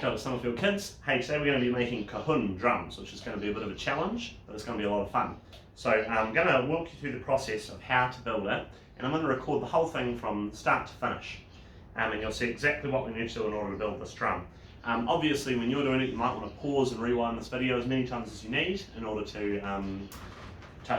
out to some of your kids, hey, today we're going to be making Cajon drums, which is going to be a bit of a challenge, but it's going to be a lot of fun. So I'm going to walk you through the process of how to build it, and I'm going to record the whole thing from start to finish. And you'll see exactly what we need to do in order to build this drum. Obviously, when you're doing it, you might want to pause and rewind this video as many times as you need in order to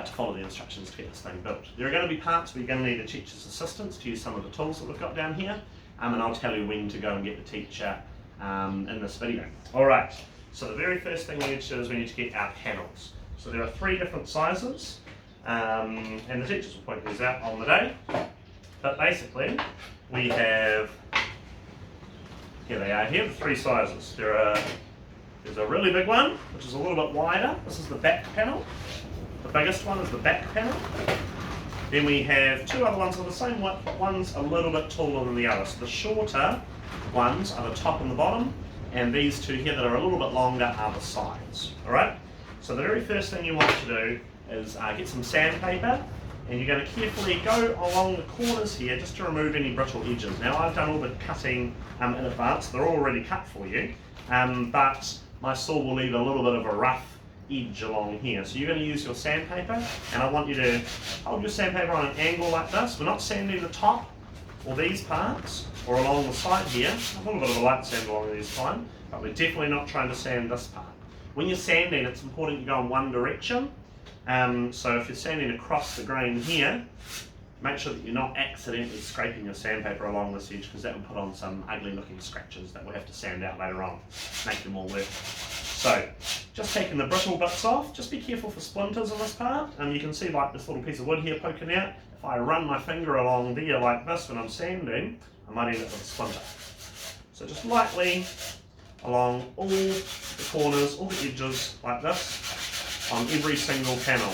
follow the instructions to get this thing built. There are going to be parts where you're going to need a teacher's assistance to use some of the tools that we've got down here, and I'll tell you when to go and get the teacher in this video. Alright, so the very first thing we need to do is we need to get our panels. So there are 3 different sizes, and the teachers will point these out on the day, but basically we have, here they are here, the 3 sizes. There's a really big one, which is a little bit wider. This is the back panel. The biggest one is the back panel. Then we have 2 other ones of the same width, but one's a little bit taller than the other. So the shorter ones are the top and the bottom, and these 2 here that are a little bit longer are the sides. Alright? So the very first thing you want to do is get some sandpaper, and you're going to carefully go along the corners here just to remove any brittle edges. Now I've done all the cutting in advance, they're already cut for you, but my saw will leave a little bit of a rough edge along here. So you're going to use your sandpaper, and I want you to hold your sandpaper on an angle like this. We're not sanding the top or these parts or along the side here. A little bit of a light sand along these is fine, but we're definitely not trying to sand this part. When you're sanding, it's important you go in one direction. So if you're sanding across the grain here, make sure that you're not accidentally scraping your sandpaper along this edge, because that will put on some ugly looking scratches that we'll have to sand out later on, make them all work. So, just taking the brittle bits off, just be careful for splinters in this part. You can see like this little piece of wood here poking out. If I run my finger along there like this when I'm sanding, I might end up with a splinter. So just lightly along all the corners, all the edges like this on every single panel.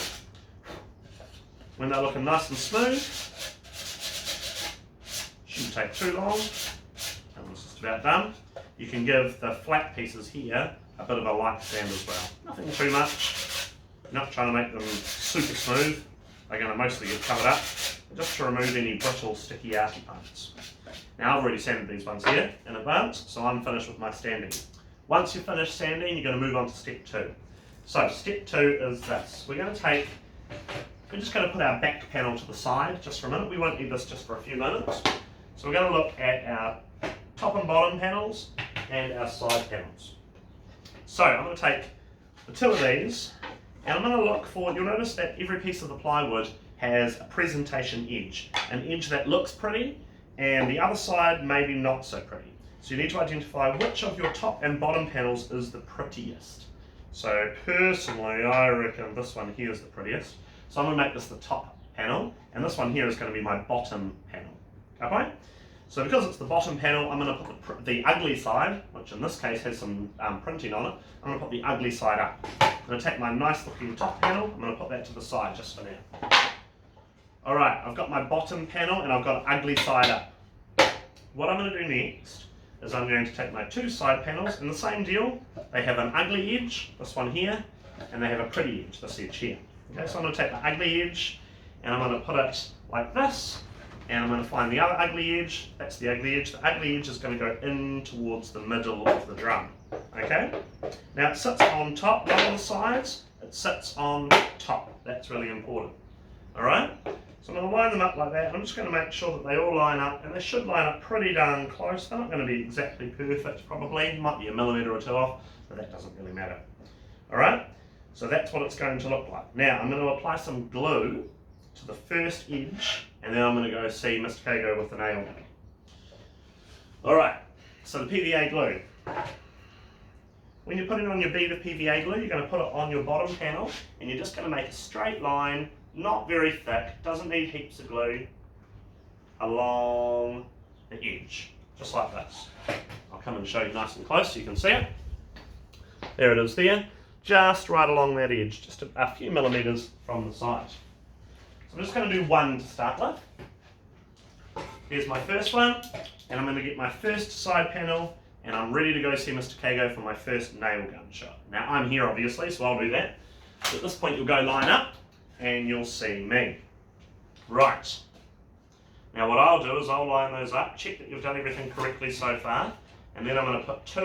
When they're looking nice and smooth, shouldn't take too long, and it's just about done. You can give the flat pieces here a bit of a light sand as well. Nothing too much. You're not trying to make them super smooth. They're going to mostly get covered up, just to remove any brittle, sticky, arty parts. Now I've already sanded these ones here in advance, so I'm finished with my sanding. Once you're finished sanding, you're going to move on to step 2. So step 2 is this. We're just going to put our back panel to the side just for a minute. We won't need this just for a few minutes. So we're going to look at our top and bottom panels and our side panels. So I'm going to take the 2 of these, and I'm going to look for, you'll notice that every piece of the plywood has a presentation edge, an edge that looks pretty, and the other side maybe not so pretty. So you need to identify which of your top and bottom panels is the prettiest. So personally, I reckon this one here is the prettiest. So I'm going to make this the top panel, and this one here is going to be my bottom panel. Okay? So because it's the bottom panel, I'm going to put the ugly side, which in this case has some printing on it, I'm going to put the ugly side up. I'm going to take my nice looking top panel, I'm going to put that to the side just for now. Alright, I've got my bottom panel and I've got an ugly side up. What I'm going to do next is I'm going to take my 2 side panels, and the same deal, they have an ugly edge, this one here, and they have a pretty edge, this edge here. Okay, so I'm going to take the ugly edge and I'm going to put it like this, and I'm going to find the other ugly edge. That's the ugly edge. The ugly edge is going to go in towards the middle of the drum. Okay? Now it sits on top, not on the sides. It sits on top. That's really important. Alright? So I'm going to line them up like that. I'm just going to make sure that they all line up, and they should line up pretty darn close. They're not going to be exactly perfect, probably. Might be a millimetre or 2 off, but that doesn't really matter. Alright? So that's what it's going to look like. Now I'm going to apply some glue to the first edge, and then I'm going to go see Mr. Caigou with the nail gun. Alright, so the PVA glue. When you're putting on your bead of PVA glue, you're going to put it on your bottom panel, and you're just going to make a straight line, not very thick, doesn't need heaps of glue, along the edge, just like this. I'll come and show you nice and close so you can see it. There it is there, just right along that edge, just a few millimetres from the side. I'm just going to do 1 to start with. Here's my first one, and I'm going to get my first side panel, and I'm ready to go see Mr. Caigou for my first nail gun shot. Now I'm here obviously, so I'll do that. So at this point you'll go line up, and you'll see me. Right. Now what I'll do is I'll line those up, check that you've done everything correctly so far, And then I'm going to put I'm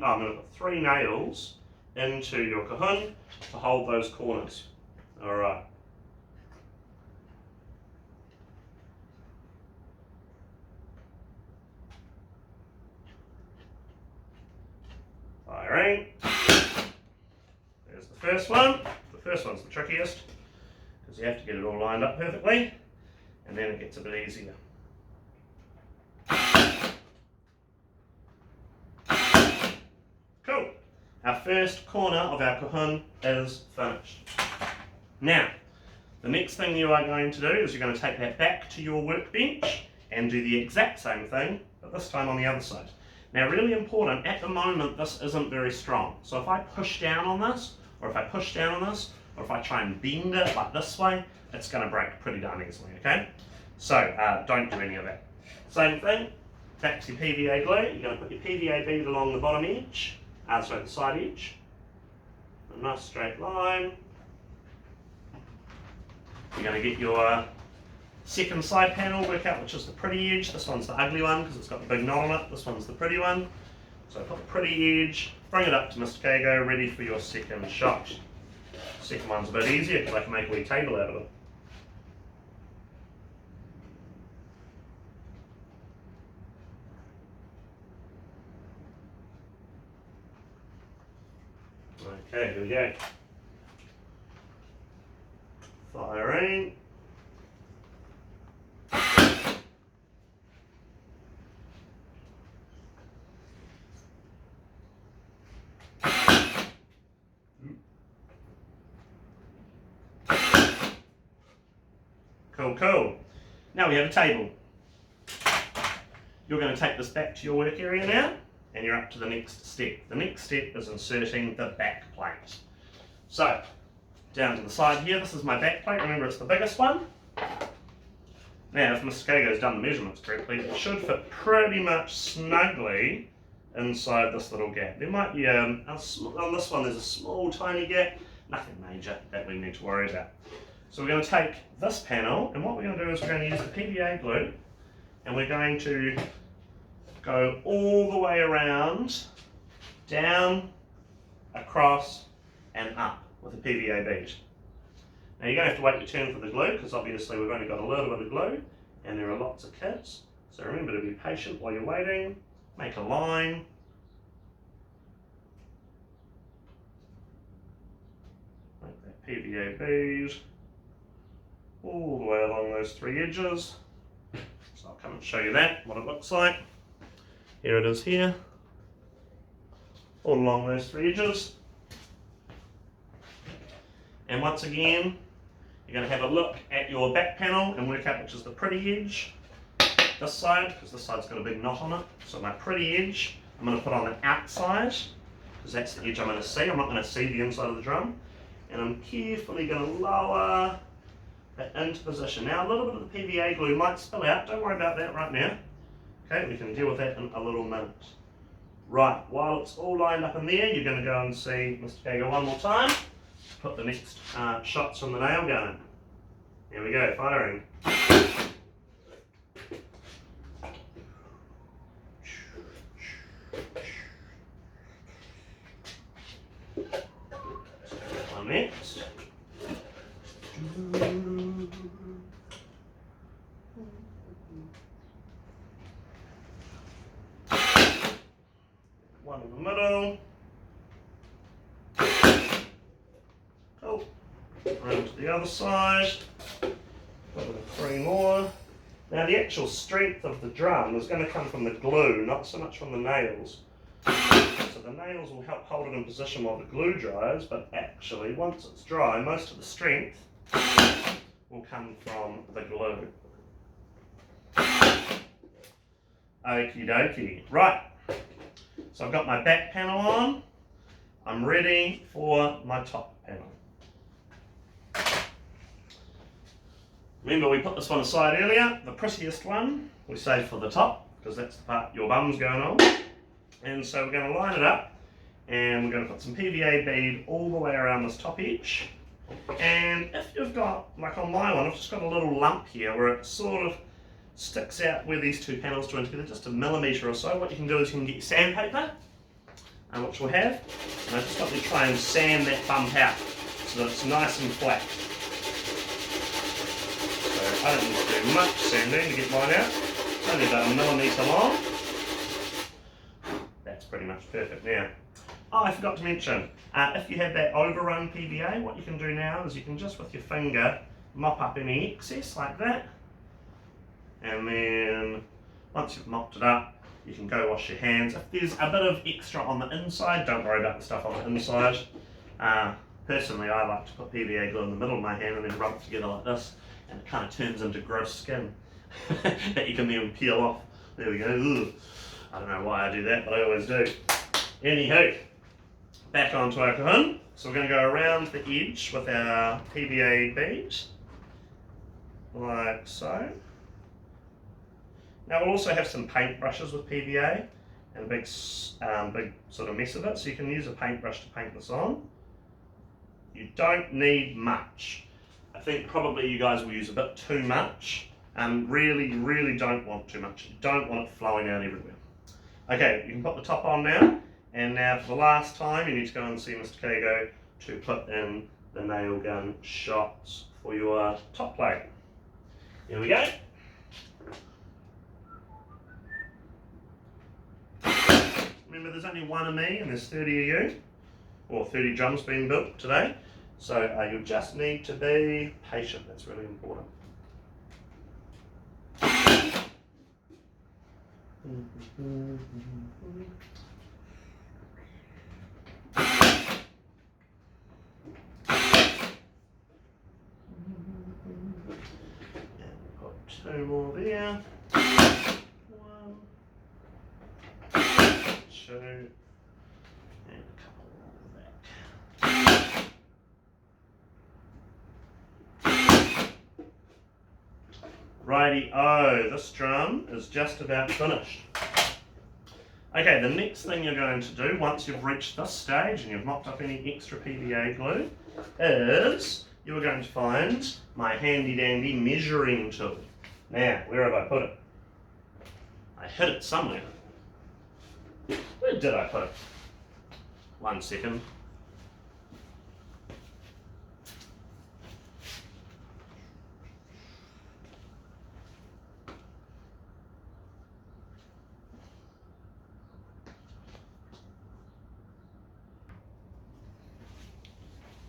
going to put 3 nails into your cajon to hold those corners. Alright. Firing. There's the first one. The first one's the trickiest because you have to get it all lined up perfectly, and then it gets a bit easier. Cool. Our first corner of our cajon is finished. Now, the next thing you are going to do is you're going to take that back to your workbench and do the exact same thing, but this time on the other side. Now, really important, at the moment this isn't very strong. So if I push down on this, or if I push down on this, or if I try and bend it like this way, it's going to break pretty darn easily, okay? So don't do any of that. Same thing, back to your PVA glue. You're going to put your PVA bead along the bottom edge, sorry, the side edge. A nice straight line. You're going to get your second side panel, work out which is the pretty edge. This one's the ugly one because it's got the big knot on it. This one's the pretty one. So put the pretty edge, bring it up to Mr. Caigou, ready for your second shot. Second one's a bit easier because I can make a wee table out of it. Okay, here we go. Firing. Cool, cool. Now we have a table. You're going to take this back to your work area now, and you're up to the next step. The next step is inserting the back plate. So, down to the side here, this is my back plate. Remember, it's the biggest one. Now, if Mr. Caigou's done the measurements correctly, it should fit pretty much snugly inside this little gap. There might be, on this one, there's a small, tiny gap. Nothing major that we need to worry about. So we're going to take this panel, and what we're going to do is we're going to use the PVA glue, and we're going to go all the way around, down, across, and up with a PVA bead. Now you're going to have to wait your turn for the glue, because obviously we've only got a little bit of glue, and there are lots of kits. So remember to be patient while you're waiting. Make a line. Make that PVA bead all the way along those 3 edges. So I'll come and show you that, what it looks like. Here it is here, all along those 3 edges. And once again, you're going to have a look at your back panel and work out which is the pretty edge. This side, because this side's got a big knot on it. So my pretty edge, I'm going to put on the outside, because that's the edge I'm going to see. I'm not going to see the inside of the drum. And I'm carefully going to lower that into position. Now a little bit of the PVA glue might spill out, don't worry about that right now. Okay, we can deal with that in a little minute. Right, while it's all lined up in there, you're going to go and see Mr. Caigou one more time. Put the next shots from the nail gun. Here we go, firing. One next. One in the middle. Cool. Round to the other side. Put in 3 more. Now the actual strength of the drum is going to come from the glue, not so much from the nails. So the nails will help hold it in position while the glue dries, but actually once it's dry, most of the strength will come from the glue. Okie dokie. Right. So I've got my back panel on. I'm ready for my top panel. Remember we put this one aside earlier. The prettiest one we saved for the top, because that's the part your bum's going on. And so we're going to line it up, and we're going to put some PVA bead all the way around this top edge. And if you've got, like on my one, I've just got a little lump here where it sort of sticks out where these two panels join together, just a millimetre or so. What you can do is you can get your sandpaper, which we'll have, and I just want you to try and sand that bump out so that it's nice and flat. So I don't need to do much sanding to get mine out. It's only about a millimetre long. That's pretty much perfect now. Oh, I forgot to mention, if you have that overrun PVA, what you can do now is you can just with your finger mop up any excess like that, and then once you've mopped it up, you can go wash your hands. If there's a bit of extra on the inside, don't worry about the stuff on the inside. Personally, I like to put PVA glue in the middle of my hand and then rub it together like this, and it kind of turns into gross skin that you can then peel off. There we go. Ugh. I don't know why I do that, but I always do. Anywho, back onto our cajon. So we're going to go around the edge with our PVA bead, like so. Now we'll also have some paint brushes with PVA and a big sort of mess of it, so you can use a paintbrush to paint this on. You don't need much. I think probably you guys will use a bit too much. Really don't want too much. You don't want it flowing out everywhere. Okay, you can put the top on now, and now for the last time you need to go and see Mr. Caigou to put in the nail gun shots for your top plate. Here we go. Remember, there's only one of me and there's 30 of you, or 30 drums being built today, so you just need to be patient. That's really important. And put two more there. One, two, and a couple more back. Righty-o, this drum is just about finished. Okay, the next thing you're going to do once you've reached this stage and you've mopped up any extra PVA glue is you're going to find my handy dandy measuring tool. Now, where have I put it? I hid it somewhere. Where did I put it? 1 second.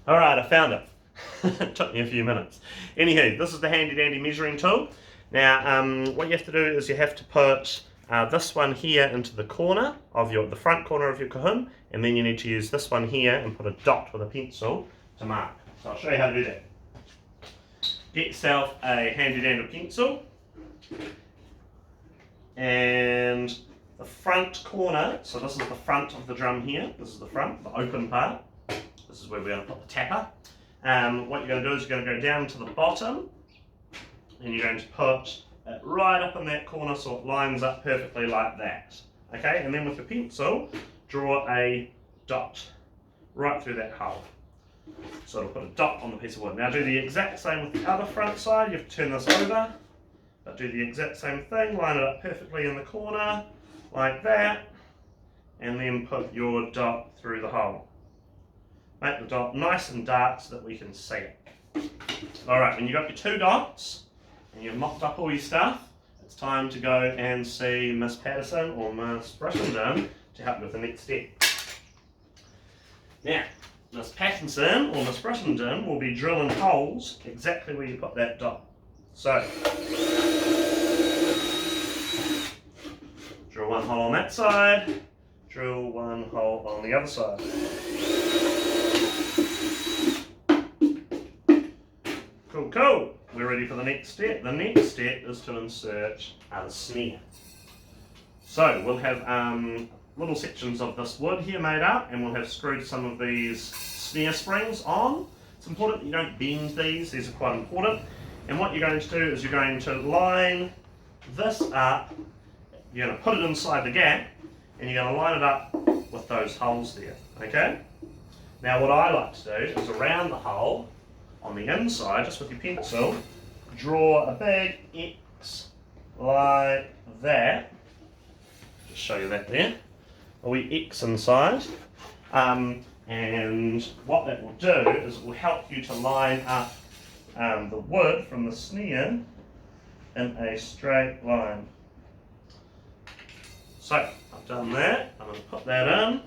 Alright, I found it. It took me a few minutes. Anywho, this is the handy dandy measuring tool. Now, what you have to do is you have to put this one here into the corner of the front corner of your cajon, and then you need to use this one here and put a dot with a pencil to mark. So I'll show you how to do that. Get yourself a handy dandy pencil, and the front corner, so this is the front of the drum here, this is the front, the open part. This is where we're going to put the tapper. What you're going to do is you're going to go down to the bottom, and you're going to put it right up in that corner so it lines up perfectly like that. Okay, and then with your pencil, draw a dot right through that hole. So it'll put a dot on the piece of wood. Now do the exact same with the other front side. You have to turn this over, but do the exact same thing. Line it up perfectly in the corner, like that, and then put your dot through the hole. Make the dot nice and dark so that we can see it. Alright, when you've got your 2 dots and you've mopped up all your stuff, it's time to go and see Miss Patterson or Miss Brissenden to help you with the next step. Now, Miss Patterson or Miss Brissenden will be drilling holes exactly where you put that dot. So, drill 1 hole on that side, drill 1 hole on the other side. Cool. We're ready for the next step. The next step is to insert the snare. So we'll have little sections of this wood here made up, and we'll have screwed some of these snare springs on. It's important that you don't bend these are quite important. And what you're going to do is you're going to line this up, you're going to put it inside the gap, and you're going to line it up with those holes there, okay? Now what I like to do is around the hole, on the inside, just with your pencil, draw a big X like that. Just show you that there. A wee X inside. And what that will do is it will help you to line up the wood from the snare in a straight line. So I've done that. I'm going to put that in.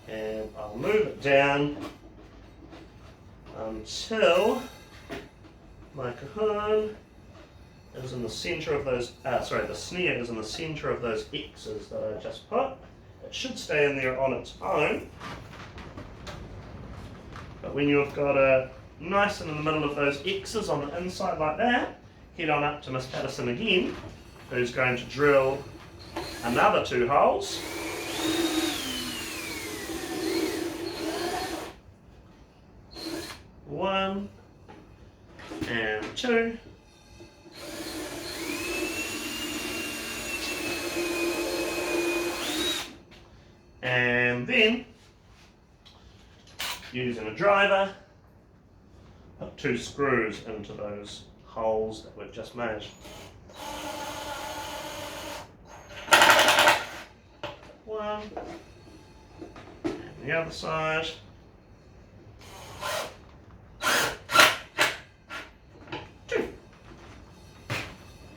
And I'll move it down until my cajon is in the centre of those, the snare is in the centre of those X's that I just put. It should stay in there on its own, but when you've got a nice in the middle of those X's on the inside like that, head on up to Miss Patterson again, who's going to drill another 2 holes. One and 2. And then, using a driver, put 2 screws into those holes that we've just made. One, and the other side. 2.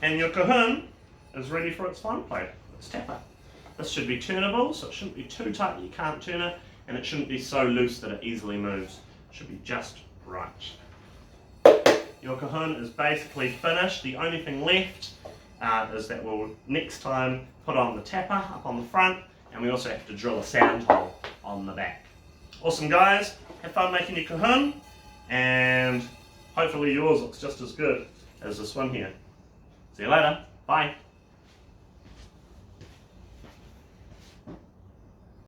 And your cajon is ready for its final plate, its tapper. This should be turnable, so it shouldn't be too tight that you can't turn it, and it shouldn't be so loose that it easily moves. It should be just right. Your cajon is basically finished. The only thing left is that we'll next time put on the tapper up on the front, and we also have to drill a sound hole on the back. Awesome guys, have fun making your cajon, and hopefully yours looks just as good as this one here. See you later, bye.